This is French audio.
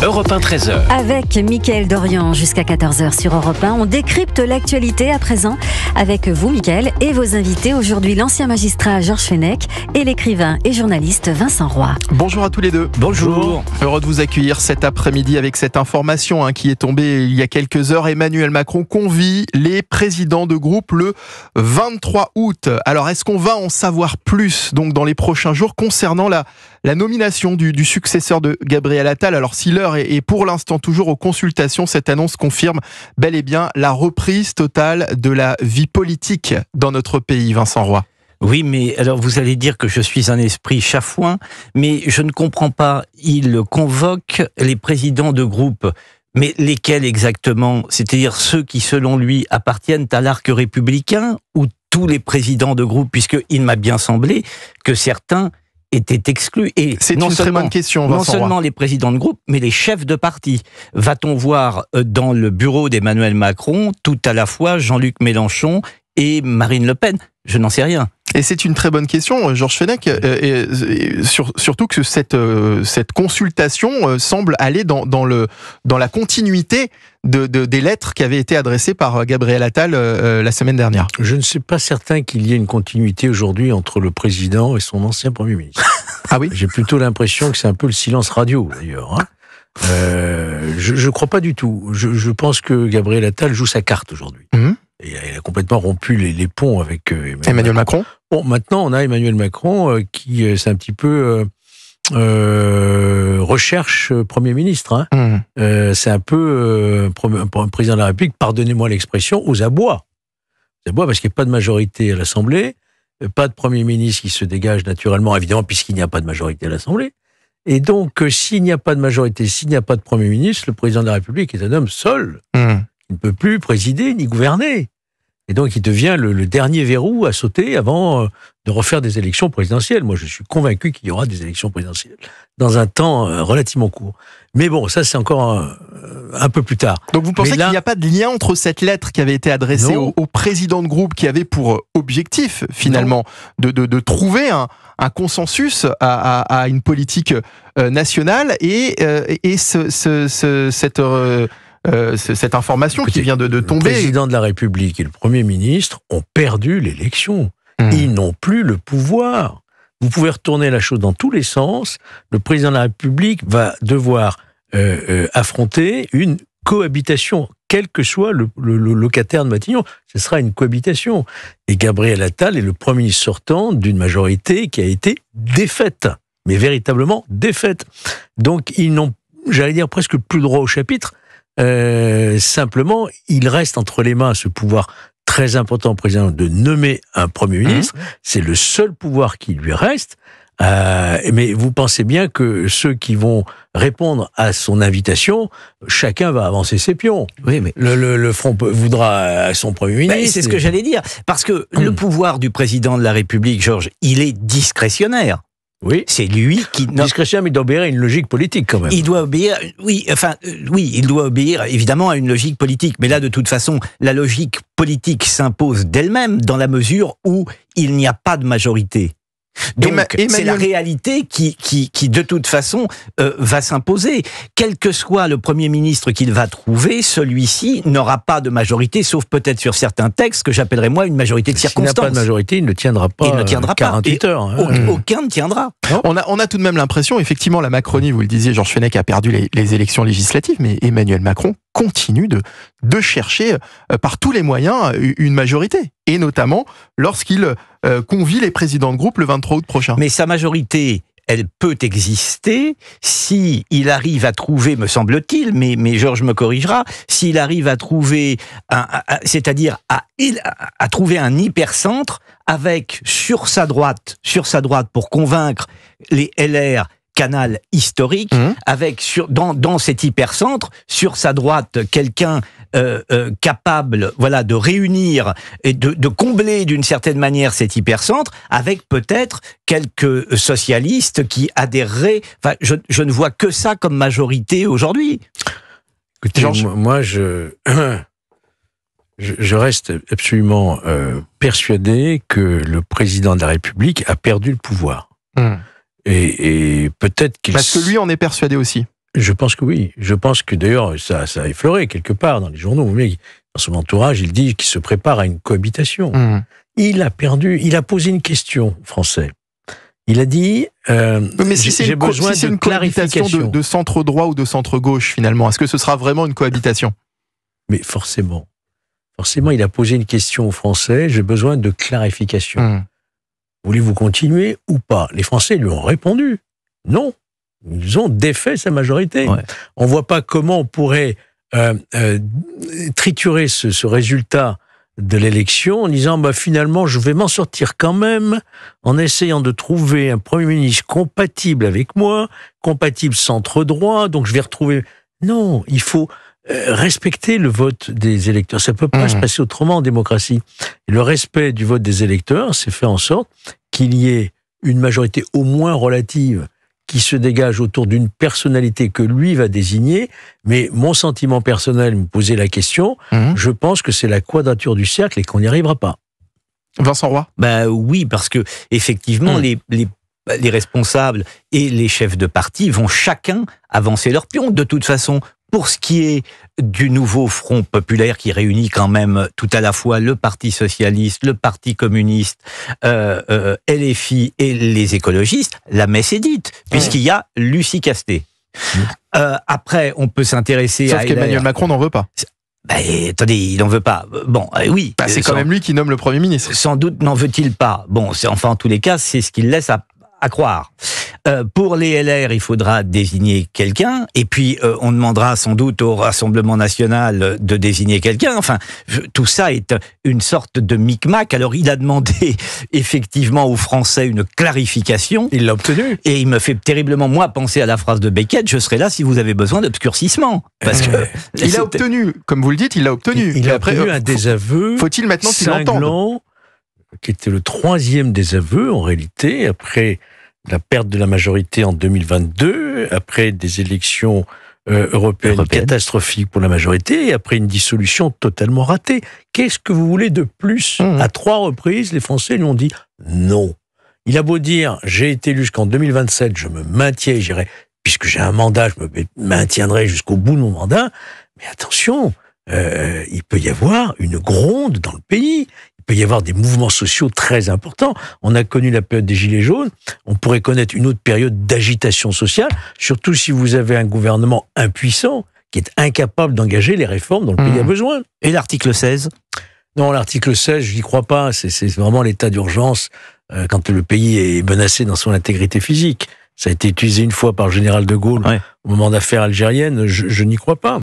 Europe 1 13h. Avec Mickaël Dorian jusqu'à 14h sur Europe 1, on décrypte l'actualité à présent avec vous Mickaël et vos invités. Aujourd'hui l'ancien magistrat Georges Fenech et l'écrivain et journaliste Vincent Roy. Bonjour à tous les deux. Bonjour. Heureux de vous accueillir cet après-midi avec cette information qui est tombée il y a quelques heures. Emmanuel Macron convie les présidents de groupe le 23 août. Alors est-ce qu'on va en savoir plus donc dans les prochains jours concernant la nomination du successeur de Gabriel Attal? Alors si l'heure est pour l'instant toujours aux consultations, cette annonce confirme bel et bien la reprise totale de la vie politique dans notre pays, Vincent Roy. Oui, mais alors vous allez dire que je suis un esprit chafouin, mais je ne comprends pas. Il convoque les présidents de groupe, mais lesquels exactement? C'est-à-dire ceux qui, selon lui, appartiennent à l'arc républicain ou tous les présidents de groupe, puisqu'il m'a bien semblé que certains étaient exclus. Et c'est une très bonne question, Vincent non seulement Roy. les présidents de groupe, mais les chefs de parti. Va-t-on voir dans le bureau d'Emmanuel Macron tout à la fois Jean-Luc Mélenchon et Marine Le Pen? Je n'en sais rien. Et c'est une très bonne question, Georges Fenech, surtout que cette consultation semble aller dans la continuité des lettres qui avaient été adressées par Gabriel Attal la semaine dernière. Je ne suis pas certain qu'il y ait une continuité aujourd'hui entre le président et son ancien Premier ministre. Ah oui ? J'ai plutôt l'impression que c'est un peu le silence radio, d'ailleurs. Je ne crois pas du tout. Je pense que Gabriel Attal joue sa carte aujourd'hui. Et il a complètement rompu les ponts avec Emmanuel Macron. Bon, maintenant, on a Emmanuel Macron qui, c'est un petit peu recherche Premier ministre. C'est un peu président de la République, pardonnez-moi l'expression, aux abois. Aux abois parce qu'il n'y a pas de majorité à l'Assemblée, pas de Premier ministre qui se dégage naturellement, évidemment, puisqu'il n'y a pas de majorité à l'Assemblée. Et donc, s'il n'y a pas de majorité, s'il n'y a pas de Premier ministre, le président de la République est un homme seul. Il ne peut plus présider ni gouverner. Et donc, il devient le dernier verrou à sauter avant de refaire des élections présidentielles. Moi, je suis convaincu qu'il y aura des élections présidentielles dans un temps relativement court. Mais bon, ça, c'est encore un peu plus tard. Donc, vous pensez qu'il n'y a pas de lien entre cette lettre qui avait été adressée au président de groupe, qui avait pour objectif, finalement, de trouver un consensus à une politique nationale et cette information qui vient de tomber. Le président de la République et le Premier ministre ont perdu l'élection. Ils n'ont plus le pouvoir. Vous pouvez retourner la chose dans tous les sens. Le président de la République va devoir affronter une cohabitation, quel que soit le locataire de Matignon. Ce sera une cohabitation. Et Gabriel Attal est le Premier ministre sortant d'une majorité qui a été défaite, mais véritablement défaite. Donc ils n'ont, j'allais dire, presque plus droit au chapitre. Simplement, il reste entre les mains ce pouvoir très important au président de nommer un Premier ministre. C'est le seul pouvoir qui lui reste. Mais vous pensez bien que ceux qui vont répondre à son invitation, chacun va avancer ses pions. Oui, mais le Front voudra son Premier ministre. C'est ce que j'allais dire. Parce que le pouvoir du président de la République, Georges, il est discrétionnaire. Oui, c'est lui qui... Discrétionnaire, mais il doit obéir à une logique politique quand même. Il doit obéir, il doit obéir évidemment à une logique politique. Mais là, de toute façon, la logique politique s'impose d'elle-même dans la mesure où il n'y a pas de majorité. Donc, c'est la réalité qui de toute façon, va s'imposer. Quel que soit le Premier ministre qu'il va trouver, celui-ci n'aura pas de majorité, sauf peut-être sur certains textes, que j'appellerais moi une majorité de circonstance. S'il n'a pas de majorité, il ne tiendra pas, 48 heures. Aucun ne tiendra. On a tout de même l'impression, effectivement, la Macronie, vous le disiez, Georges Fenech a perdu les élections législatives, mais Emmanuel Macron continue de chercher par tous les moyens une majorité, et notamment lorsqu'il convie les présidents de groupe le 23 août prochain. Mais sa majorité, elle peut exister si il arrive à trouver, me semble-t-il, mais Georges me corrigera, s'il arrive à trouver, c'est-à-dire à trouver un hypercentre avec sur sa droite pour convaincre les LR canal historique, avec dans cet hypercentre, sur sa droite, quelqu'un capable, de réunir et de combler d'une certaine manière cet hypercentre, avec peut-être quelques socialistes qui adhéreraient. Enfin, je ne vois que ça comme majorité aujourd'hui. Écoutez, moi, je reste absolument persuadé que le président de la République a perdu le pouvoir. Et peut-être qu'il... Parce que lui en est persuadé aussi. Je pense que oui. Je pense que d'ailleurs, ça a effleuré quelque part dans les journaux. Mais dans son entourage, il dit qu'il se prépare à une cohabitation. Il a posé une question aux Français. Il a dit, mais si c'est j'ai besoin de clarification de centre droit ou de centre gauche finalement, est-ce que ce sera vraiment une cohabitation? Mais forcément, il a posé une question aux Français. J'ai besoin de clarification. Voulez-vous continuer ou pas? Les Français lui ont répondu non. Ils ont défait sa majorité. Ouais. On voit pas comment on pourrait triturer ce résultat de l'élection en disant finalement je vais m'en sortir quand même en essayant de trouver un Premier ministre compatible avec moi, compatible centre droit, donc je vais retrouver... Non, il faut respecter le vote des électeurs. Ça peut pas se passer autrement en démocratie. Et le respect du vote des électeurs, c'est faire en sorte qu'il y ait une majorité au moins relative qui se dégage autour d'une personnalité que lui va désigner, mais mon sentiment personnel, me poser la question, je pense que c'est la quadrature du cercle et qu'on n'y arrivera pas. Vincent Roy? Oui, parce que effectivement, les responsables et les chefs de parti vont chacun avancer leur pion. De toute façon, pour ce qui est du nouveau Front populaire qui réunit quand même tout à la fois le Parti socialiste, le Parti communiste, LFI et les écologistes, la messe est dite, puisqu'il y a Lucie Castet. Après, on peut s'intéresser à... Sauf qu'Emmanuel Macron n'en veut pas. Attendez, il n'en veut pas. Bon, oui. C'est quand même lui qui nomme le Premier ministre. Sans doute n'en veut-il pas. Bon, enfin, en tous les cas, c'est ce qu'il laisse à croire. Pour les LR, il faudra désigner quelqu'un, et puis on demandera sans doute au Rassemblement national de désigner quelqu'un. Enfin, tout ça est une sorte de micmac. Alors, il a demandé effectivement aux Français une clarification. Il l'a obtenu. Et il me fait terriblement, moi, penser à la phrase de Beckett, je serai là si vous avez besoin d'obscurcissement. Parce que il a obtenu, comme vous le dites, il l'a obtenu. Il a obtenu un désaveu. Faut-il maintenant qu'il l'entende? Qui était le 3e désaveu, en réalité, après la perte de la majorité en 2022, après des élections européennes catastrophiques pour la majorité, et après une dissolution totalement ratée. Qu'est-ce que vous voulez de plus? À 3 reprises, les Français lui ont dit non. Il a beau dire, j'ai été élu jusqu'en 2027, je me maintiens, puisque j'ai un mandat, je me maintiendrai jusqu'au bout de mon mandat. Mais attention, il peut y avoir une gronde dans le pays. Il peut y avoir des mouvements sociaux très importants. On a connu la période des Gilets jaunes. On pourrait connaître une autre période d'agitation sociale, surtout si vous avez un gouvernement impuissant qui est incapable d'engager les réformes dont le pays a besoin. Et l'article 16 ? Non, l'article 16, je n'y crois pas. C'est vraiment l'état d'urgence quand le pays est menacé dans son intégrité physique. Ça a été utilisé une fois par le général de Gaulle au moment d'affaires algériennes. Je n'y crois pas.